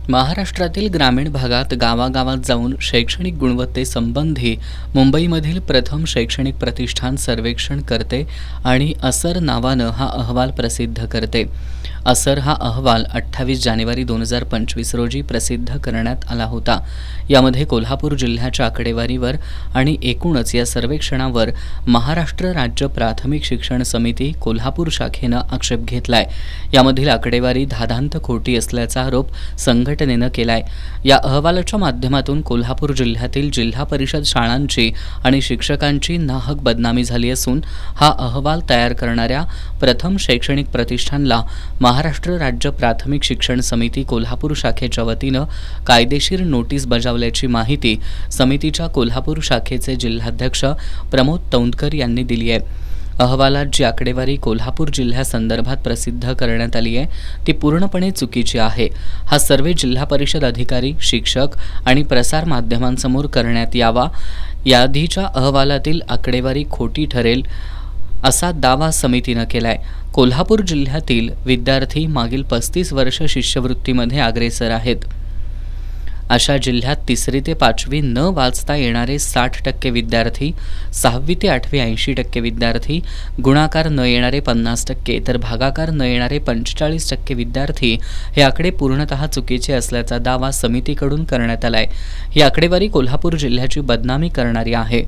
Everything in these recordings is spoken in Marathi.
महाराष्ट्रातील ग्रामीण भागात गावागावात जाऊन शैक्षणिक गुणवत्तेसंबंधी मुंबईमधील प्रथम शैक्षणिक प्रतिष्ठान सर्वेक्षण करते आणि असर नावानं हा अहवाल प्रसिद्ध करते. असर हा अहवाल 28 जानेवारी 2025 रोजी प्रसिद्ध करण्यात आला होता. यामध्ये कोल्हापूर जिल्ह्याच्या आकडेवारीवर आणि एकूणच या सर्वेक्षणावर महाराष्ट्र राज्य प्राथमिक शिक्षण समिती कोल्हापूर शाखेनं आक्षेप घेतलाय. यामधील आकडेवारी धादांत खोटी असल्याचा आरोप संघटनेनं केलाय. या अहवालाच्या माध्यमातून कोल्हापूर जिल्ह्यातील जिल्हा परिषद शाळांची आणि शिक्षकांची नाहक बदनामी झाली असून हा अहवाल तयार करणाऱ्या प्रथम शैक्षणिक प्रतिष्ठानला महाराष्ट्र राज्य प्राथमिक शिक्षण समिती कोल्हापूर शाखेच्या वतीनं कायदेशीर नोटीस बजावल्याची माहिती समितीच्या कोल्हापूर शाखेचे जिल्हाध्यक्ष प्रमोद तौंडकर यांनी दिली आहे. अहवालात जी आकडेवारी कोल्हापूर जिल्ह्यासंदर्भात प्रसिद्ध करण्यात आली आहे ती पूर्णपणे चुकीची आहे. हा सर्वे जिल्हा परिषद अधिकारी, शिक्षक आणि प्रसार माध्यमांसमोर करण्यात यावा. याआधीच्या अहवालातील आकडेवारी खोटी ठरेल असा दावा समितीनं केलाय. कोल्हापूर जिल्ह्यातील विद्यार्थी मागील 35 वर्ष शिष्यवृत्तीमध्ये अग्रेसर आहेत. अशा जिल्ह्यात 3री ते 5वी न वाचता येणारे 60% विद्यार्थी, 6वी ते 8वी 80% विद्यार्थी, गुणाकार न येणारे 50% तर भागाकार न येणारे 45% विद्यार्थी हे आकडे पूर्णतः चुकीचे असल्याचा दावा समितीकडून करण्यात आलाय. ही आकडेवारी कोल्हापूर जिल्ह्याची बदनामी करणारी आहे.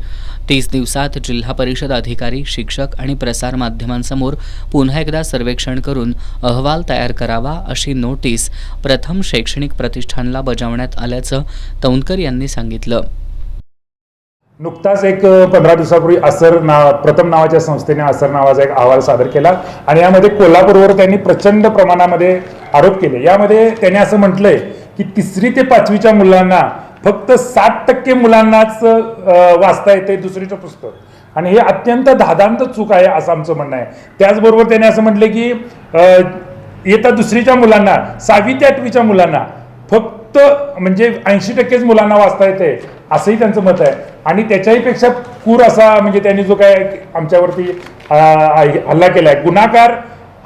30 दिवसात जिल्हा परिषद अधिकारी, शिक्षक आणि प्रसार माध्यमांसमोर पुन्हा एकदा सर्वेक्षण करून अहवाल तयार करावा अशी नोटीस प्रथम शैक्षणिक प्रतिष्ठानला बजावण्यात आल्याचं तौंडकर यांनी सांगितलं. नुकताच एक 15 दिवसापूर्वी प्रथम नावाच्या संस्थेने असर नावाचा एक अहवाल सादर केला आणि यामध्ये कोल्हापूरवर त्यांनी प्रचंड प्रमाणामध्ये आरोप केले. यामध्ये त्यांनी असं म्हटलंय की 3री ते 5वीच्या मुलांना फक्त 60% मुलांनाच वाचता येते दुसरीचं पुस्तक आणि हे अत्यंत धादांत चूक आहे असं आमचं म्हणणं आहे. त्याचबरोबर त्यांनी असं म्हटलं की इयत्ता 2रीच्या मुलांना, 6वी ते 8वीच्या मुलांना फक्त म्हणजे 80%च मुलांना वाचता येते असंही त्यांचं मत आहे. आणि त्याच्याही पेक्षा क्रूर असा म्हणजे त्यांनी जो काय आमच्यावरती हल्ला केलाय, गुणाकार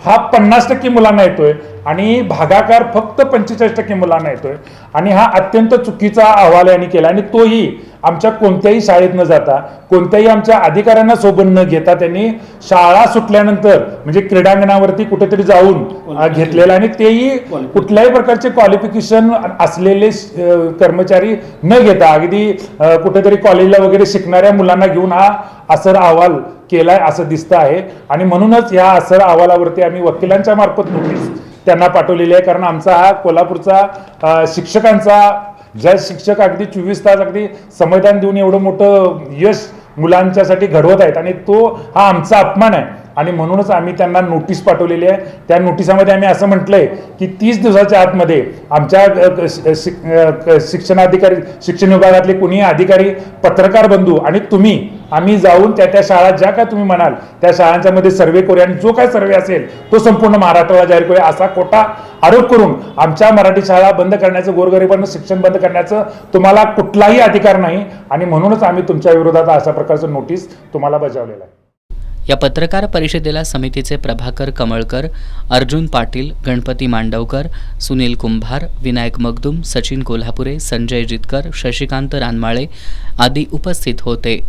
हा 50% मुलांना येतोय आणि भागाकार फक्त 45% मुलांना येतोय आणि हा अत्यंत चुकीचा अहवाल यांनी केला. आणि तोही आमच्या कोणत्याही शाळेत न जाता, कोणत्याही आमच्या अधिकाऱ्यांना सोबत न घेता त्यांनी शाळा सुटल्यानंतर म्हणजे क्रीडांगणावरती कुठेतरी जाऊन घेतलेला आणि तेही कुठल्याही प्रकारचे क्वालिफिकेशन असलेले कर्मचारी न घेता अगदी कुठेतरी कॉलेजला वगैरे शिकणाऱ्या मुलांना घेऊन हा असर अहवाल केलाय असं दिसतं आहे. आणि म्हणूनच या असर अहवालावरती आम्ही वकिलांच्या मार्फत नोटीस त्यांना पाठवलेली आहे. कारण आमचा हा कोल्हापूरचा शिक्षकांचा, ज्या शिक्षक अगदी 24 तास अगदी संविधान देऊन एवढं मोठं यश मुलांच्यासाठी घडवत आहेत आणि तो हा आमचा अपमान आहे. आणि म्हणूनच आम्ही त्यांना नोटीस पाठवलेली आहे. त्या नोटिसामध्ये आम्ही असं म्हटलंय की 30 दिवसाच्या आतमध्ये आमच्या शिक्षण विभागातले कुणीही अधिकारी, पत्रकार बंधू आणि आम्ही जाऊन त्या शाळा ज्या काय तुम्ही म्हणाल त्या शाळांच्या मध्ये सर्वे करूया आणि जो काय सर्वे असेल तो संपूर्ण महाराष्ट्राला जाहीर करूया असा खोटा आरोप करून आमच्या मराठी शाळा बंद करण्याचं, गोरगरिबांना शिक्षण बंद करण्याचं तुम्हाला कुठलाही अधिकार नाही. आणि म्हणूनच आम्ही तुमच्या विरोधात अशा प्रकारचं नोटीस तुम्हाला बजावलेलं आहे. या पत्रकार परिषदेला समितीचे प्रभाकर कमळकर, अर्जुन पाटील, गणपती मांडवकर, सुनील कुंभार, विनायक मगदूम, सचिन कोल्हापुरे, संजय जितकर, शशिकांत रानमाळे आदी उपस्थित होते.